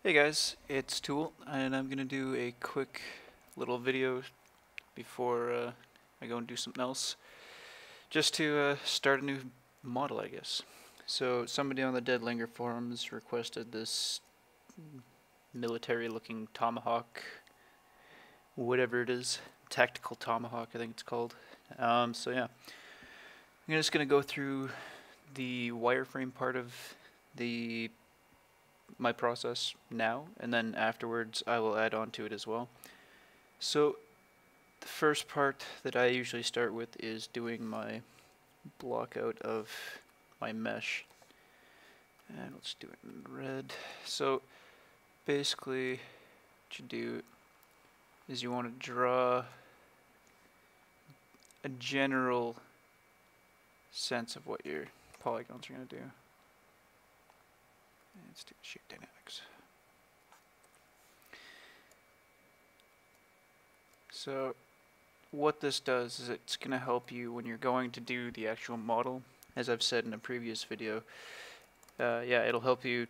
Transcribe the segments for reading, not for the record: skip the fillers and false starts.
Hey guys, it's Tool, and I'm gonna do a quick little video before I go and do something else, just to start a new model, I guess. So somebody on the Dead Linger forums requested this military-looking tomahawk, whatever it is, tactical tomahawk, I think it's called. So yeah, I'm just gonna go through the wireframe part of the my process now, and then afterwards I will add on to it as well. So the first part that I usually start with is doing my block out of my mesh. And let's do it in red. So basically what you do is you want to draw a general sense of what your polygons are going to do. Let's do shape dynamics. So what this does is it's going to help you when you're going to do the actual model. As I've said in a previous video, yeah, it'll help you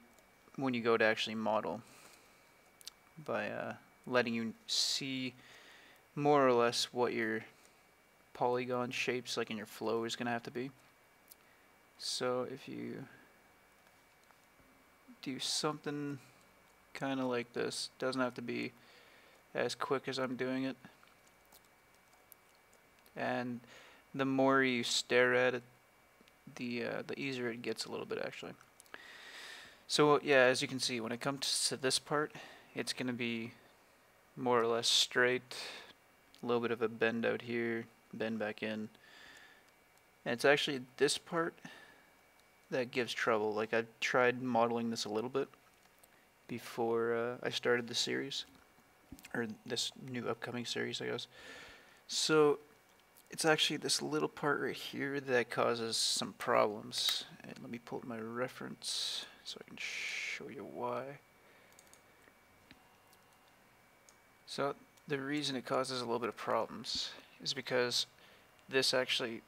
when you go to actually model by letting you see more or less what your polygon shapes like in your flow is going to have to be. So if you do something kind of like this, doesn't have to be as quick as I'm doing it, and the more you stare at it, the easier it gets a little bit actually. So yeah, as you can see, when it comes to this part, it's going to be more or less straight, a little bit of a bend out here, bend back in. And it's actually this part that gives trouble. Like, I tried modeling this a little bit before I started the series, or this new upcoming series, I guess. So it's actually this little part right here that causes some problems. And let me pull up my reference so I can show you why. So the reason it causes a little bit of problems is because this actually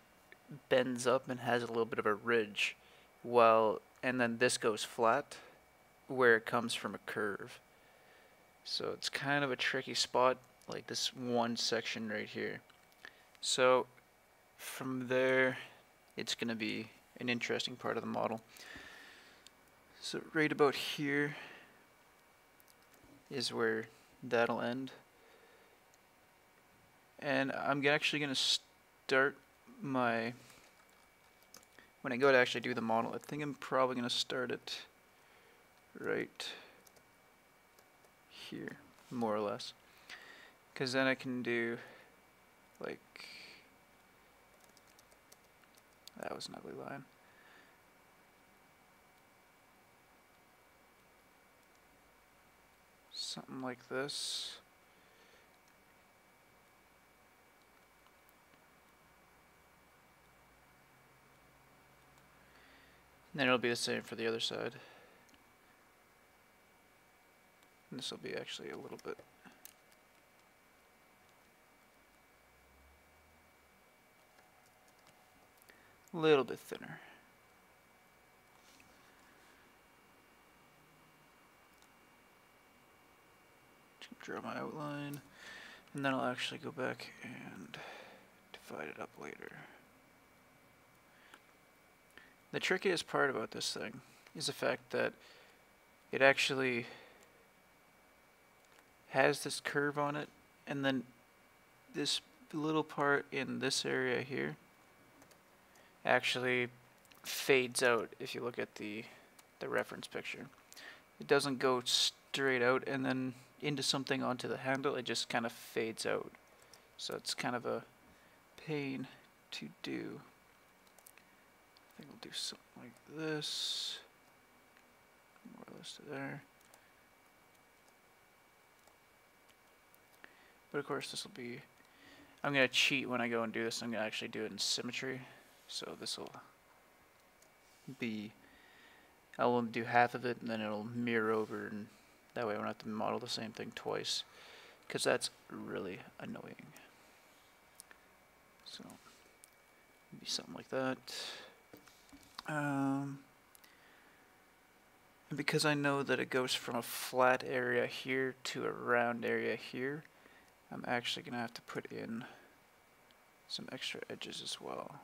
bends up and has a little bit of a ridge, and then this goes flat where it comes from a curve. So it's kind of a tricky spot, like this one section right here. So from there, it's going to be an interesting part of the model. So right about here is where that'll end. And I'm actually going to start my, when I go to actually do the model, I think I'm probably going to start it right here, more or less. Because then I can do, like, that was an ugly line. Something like this. And then it'll be the same for the other side. And this will be actually a little bit thinner. Draw my outline, and then I'll actually go back and divide it up later. The trickiest part about this thing is the fact that it actually has this curve on it, and then this little part in this area here actually fades out if you look at the reference picture. It doesn't go straight out and then into something onto the handle, it just kind of fades out. So it's kind of a pain to do. I think we'll do something like this, more or less to there. But of course this will be, I'm going to cheat when I go and do this. I'm going to actually do it in symmetry. So this will be, I will do half of it and then it'll mirror over, and that way I won't have to model the same thing twice, because that's really annoying. So maybe something like that. And because I know that it goes from a flat area here to a round area here, I'm actually going to have to put in some extra edges as well.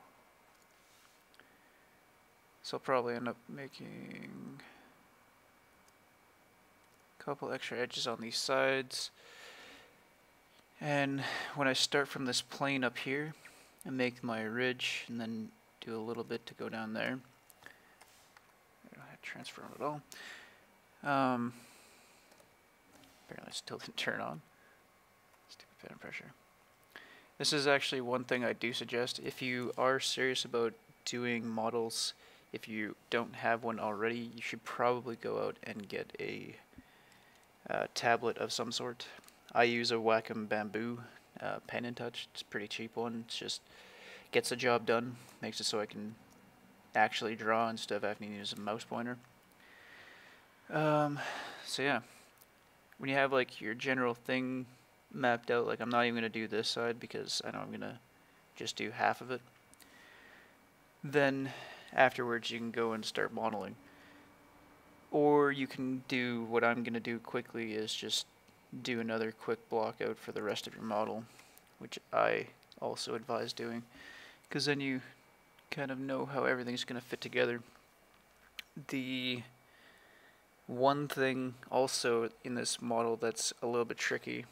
So I'll probably end up making a couple extra edges on these sides. And when I start from this plane up here, I make my ridge and then do a little bit to go down there. I don't have transfer on at all. Apparently still didn't turn on. Stupid fan pressure. This is actually one thing I do suggest. If you are serious about doing models, if you don't have one already, you should probably go out and get a tablet of some sort. I use a Wacom Bamboo Pen and Touch. It's a pretty cheap one. It's just gets the job done. Makes it so I can actually draw instead of having to use a mouse pointer. So yeah, when you have like your general thing mapped out, like I'm not even gonna do this side because I know I'm gonna just do half of it. Then afterwards you can go and start modeling. Or you can do what I'm gonna do quickly is just do another quick block out for the rest of your model, which I also advise doing, because then you kind of know how everything's gonna fit together. The one thing also in this model that's a little bit tricky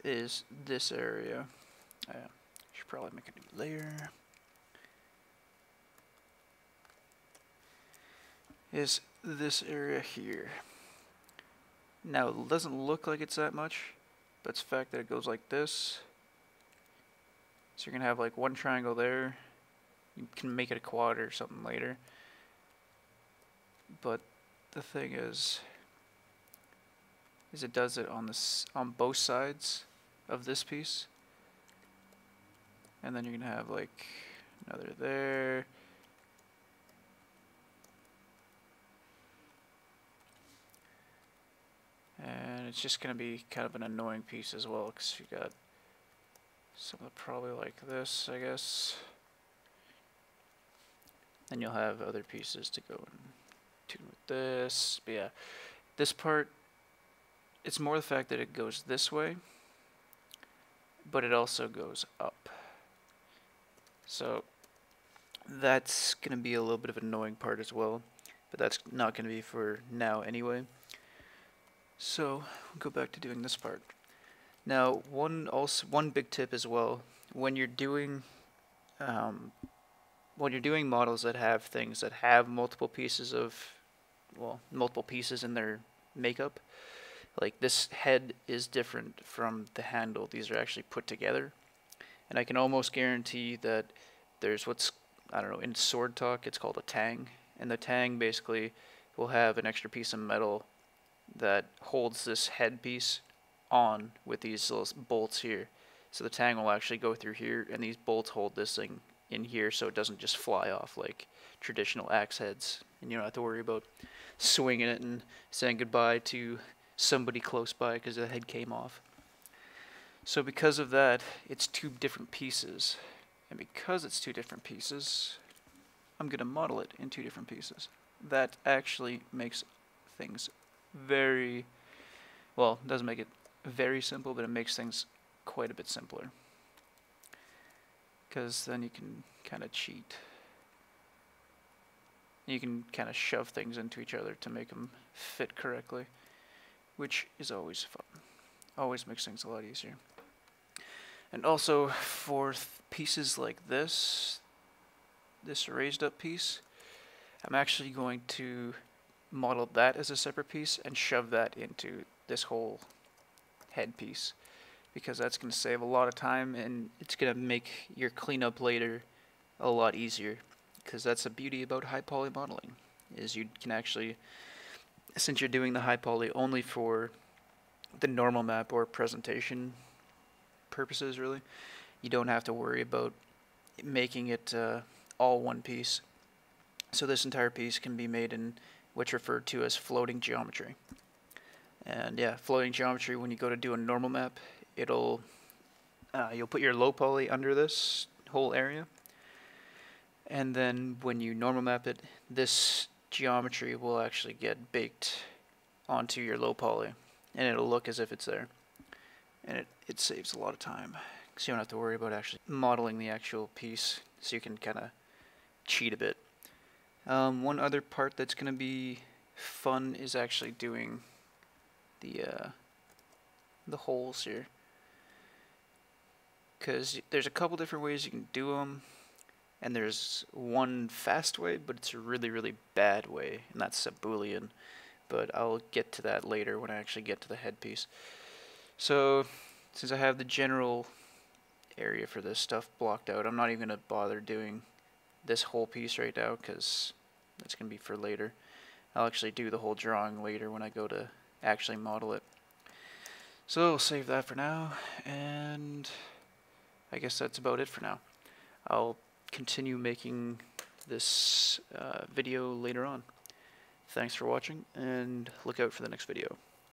is this area. Should probably make a new layer. Is this area here. Now it doesn't look like it's that much, but it's the fact that it goes like this. So you're gonna have like one triangle there. You can make it a quad or something later. But the thing is it does it on both sides of this piece, and then you're gonna have like another there. And it's just gonna be kind of an annoying piece as well, because you got something probably like this, I guess. Then you'll have other pieces to go and tune with this. But yeah, this part, it's more the fact that it goes this way, but it also goes up. So that's going to be a little bit of an annoying part as well, but that's not going to be for now anyway. So we'll go back to doing this part. Now one big tip as well, when you're doing models that have things that have multiple pieces in their makeup, like this head is different from the handle. These are actually put together, and I can almost guarantee that there's what's, I don't know, in sword talk it's called a tang, and the tang basically will have an extra piece of metal that holds this head piece on with these little bolts here. So the tang will actually go through here, and these bolts hold this thing in here so it doesn't just fly off like traditional axe heads, and you don't have to worry about swinging it and saying goodbye to somebody close by because the head came off. So because of that, it's two different pieces, and because it's two different pieces, I'm going to model it in two different pieces. That actually makes things very, well, it doesn't make it very simple, but it makes things quite a bit simpler, because then you can kind of cheat. You can kind of shove things into each other to make them fit correctly, which is always fun. Always makes things a lot easier. And also for pieces like this raised up piece, I'm actually going to model that as a separate piece and shove that into this whole head piece, because that's going to save a lot of time and it's going to make your cleanup later a lot easier, because that's the beauty about high poly modeling, is you can actually, since you're doing the high poly only for the normal map or presentation purposes really, you don't have to worry about making it all one piece. So this entire piece can be made in what's referred to as floating geometry. And yeah, floating geometry, when you go to do a normal map, it'll you'll put your low poly under this whole area, and then when you normal map it, this geometry will actually get baked onto your low poly, and it'll look as if it's there. And it saves a lot of time, because you don't have to worry about actually modeling the actual piece, so you can kind of cheat a bit. One other part that's going to be fun is actually doing the holes here, because there's a couple different ways you can do them, and there's one fast way, but it's a really bad way, and that's a Boolean. But I'll get to that later when I actually get to the headpiece. So since I have the general area for this stuff blocked out, I'm not even going to bother doing this whole piece right now, because that's going to be for later. I'll actually do the whole drawing later when I go to actually model it. So we'll save that for now, and I guess that's about it for now. I'll continue making this video later on. Thanks for watching, and look out for the next video.